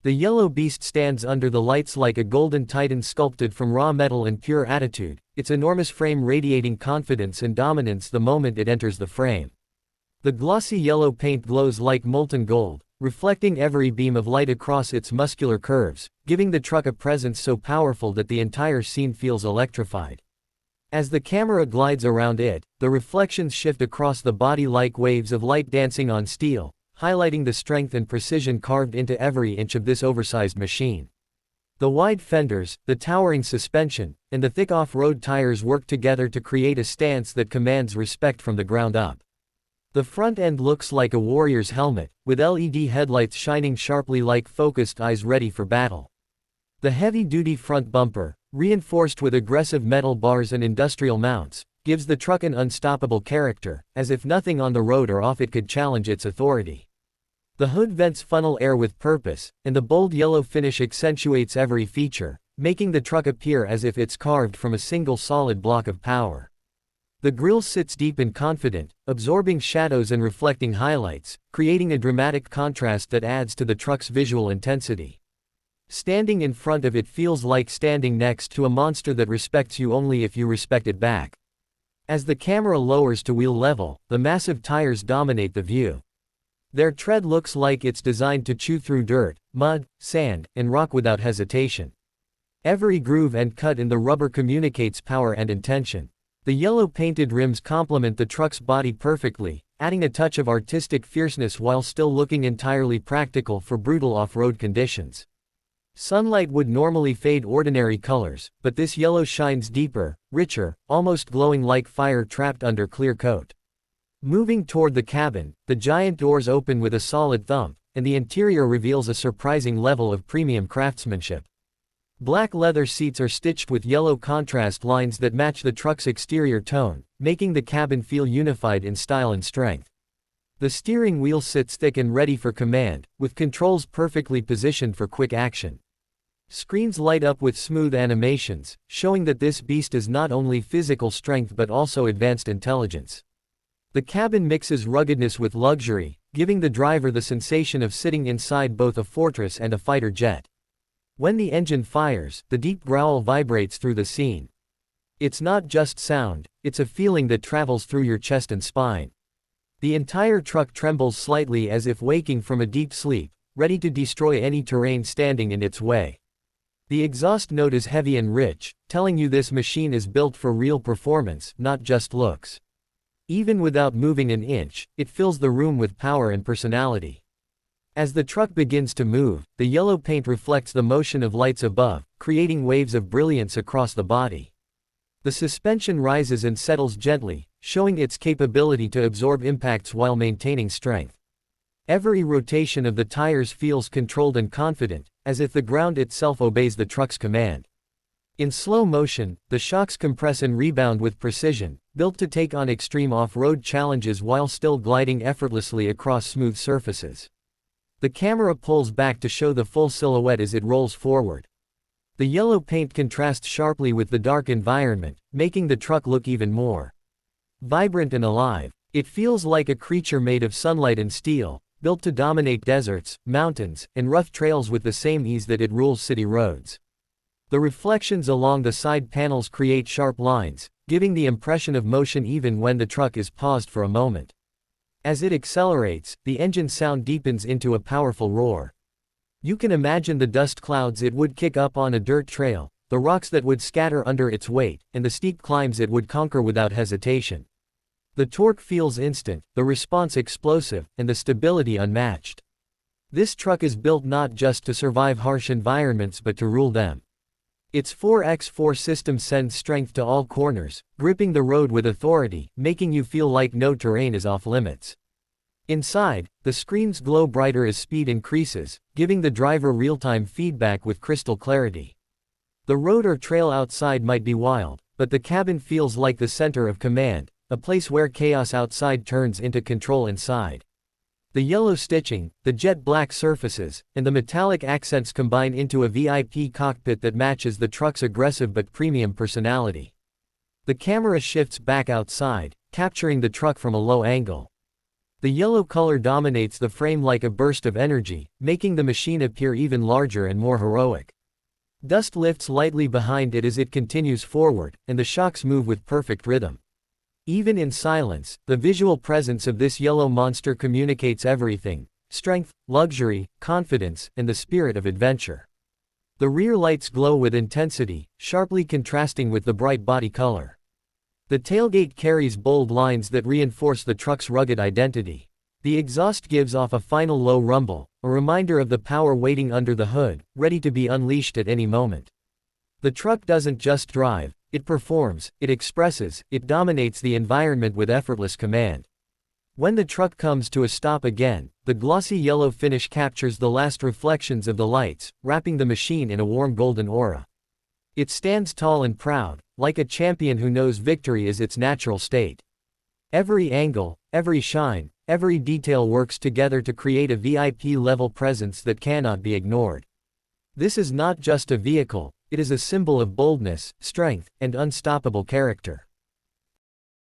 The yellow beast stands under the lights like a golden titan sculpted from raw metal and pure attitude, its enormous frame radiating confidence and dominance the moment it enters the frame. The glossy yellow paint glows like molten gold, reflecting every beam of light across its muscular curves, giving the truck a presence so powerful that the entire scene feels electrified. As the camera glides around it, the reflections shift across the body like waves of light dancing on steel, highlighting the strength and precision carved into every inch of this oversized machine. The wide fenders, the towering suspension, and the thick off-road tires work together to create a stance that commands respect from the ground up. The front end looks like a warrior's helmet, with LED headlights shining sharply like focused eyes ready for battle. The heavy-duty front bumper, reinforced with aggressive metal bars and industrial mounts, gives the truck an unstoppable character, as if nothing on the road or off it could challenge its authority. The hood vents funnel air with purpose, and the bold yellow finish accentuates every feature, making the truck appear as if it's carved from a single solid block of power. The grille sits deep and confident, absorbing shadows and reflecting highlights, creating a dramatic contrast that adds to the truck's visual intensity. Standing in front of it feels like standing next to a monster that respects you only if you respect it back. As the camera lowers to wheel level, the massive tires dominate the view. Their tread looks like it's designed to chew through dirt, mud, sand, and rock without hesitation. Every groove and cut in the rubber communicates power and intention. The yellow painted rims complement the truck's body perfectly, adding a touch of artistic fierceness while still looking entirely practical for brutal off-road conditions. Sunlight would normally fade ordinary colors, but this yellow shines deeper, richer, almost glowing like fire trapped under clear coat. Moving toward the cabin, the giant doors open with a solid thump, and the interior reveals a surprising level of premium craftsmanship. Black leather seats are stitched with yellow contrast lines that match the truck's exterior tone, making the cabin feel unified in style and strength. The steering wheel sits thick and ready for command, with controls perfectly positioned for quick action. Screens light up with smooth animations, showing that this beast is not only physical strength but also advanced intelligence. The cabin mixes ruggedness with luxury, giving the driver the sensation of sitting inside both a fortress and a fighter jet. When the engine fires, the deep growl vibrates through the scene. It's not just sound, it's a feeling that travels through your chest and spine. The entire truck trembles slightly as if waking from a deep sleep, ready to destroy any terrain standing in its way. The exhaust note is heavy and rich, telling you this machine is built for real performance, not just looks. Even without moving an inch, it fills the room with power and personality. As the truck begins to move, the yellow paint reflects the motion of lights above, creating waves of brilliance across the body. The suspension rises and settles gently, showing its capability to absorb impacts while maintaining strength. Every rotation of the tires feels controlled and confident, as if the ground itself obeys the truck's command. In slow motion, the shocks compress and rebound with precision, built to take on extreme off-road challenges while still gliding effortlessly across smooth surfaces. The camera pulls back to show the full silhouette as it rolls forward. The yellow paint contrasts sharply with the dark environment, making the truck look even more vibrant and alive. It feels like a creature made of sunlight and steel, built to dominate deserts, mountains, and rough trails with the same ease that it rules city roads. The reflections along the side panels create sharp lines, giving the impression of motion even when the truck is paused for a moment. As it accelerates, the engine sound deepens into a powerful roar. You can imagine the dust clouds it would kick up on a dirt trail, the rocks that would scatter under its weight, and the steep climbs it would conquer without hesitation. The torque feels instant, the response explosive, and the stability unmatched. This truck is built not just to survive harsh environments but to rule them. Its 4x4 system sends strength to all corners, gripping the road with authority, making you feel like no terrain is off limits. Inside, the screens glow brighter as speed increases, giving the driver real-time feedback with crystal clarity. The road or trail outside might be wild, but the cabin feels like the center of command, a place where chaos outside turns into control inside. The yellow stitching, the jet black surfaces, and the metallic accents combine into a VIP cockpit that matches the truck's aggressive but premium personality. The camera shifts back outside, capturing the truck from a low angle. The yellow color dominates the frame like a burst of energy, making the machine appear even larger and more heroic. Dust lifts lightly behind it as it continues forward, and the shocks move with perfect rhythm. Even in silence, the visual presence of this yellow monster communicates everything: strength, luxury, confidence, and the spirit of adventure. The rear lights glow with intensity, sharply contrasting with the bright body color. The tailgate carries bold lines that reinforce the truck's rugged identity. The exhaust gives off a final low rumble, a reminder of the power waiting under the hood, ready to be unleashed at any moment. The truck doesn't just drive, it performs, it expresses, it dominates the environment with effortless command. When the truck comes to a stop again, the glossy yellow finish captures the last reflections of the lights, wrapping the machine in a warm golden aura. It stands tall and proud, like a champion who knows victory is its natural state. Every angle, every shine, every detail works together to create a VIP-level presence that cannot be ignored. This is not just a vehicle, it is a symbol of boldness, strength, and unstoppable character.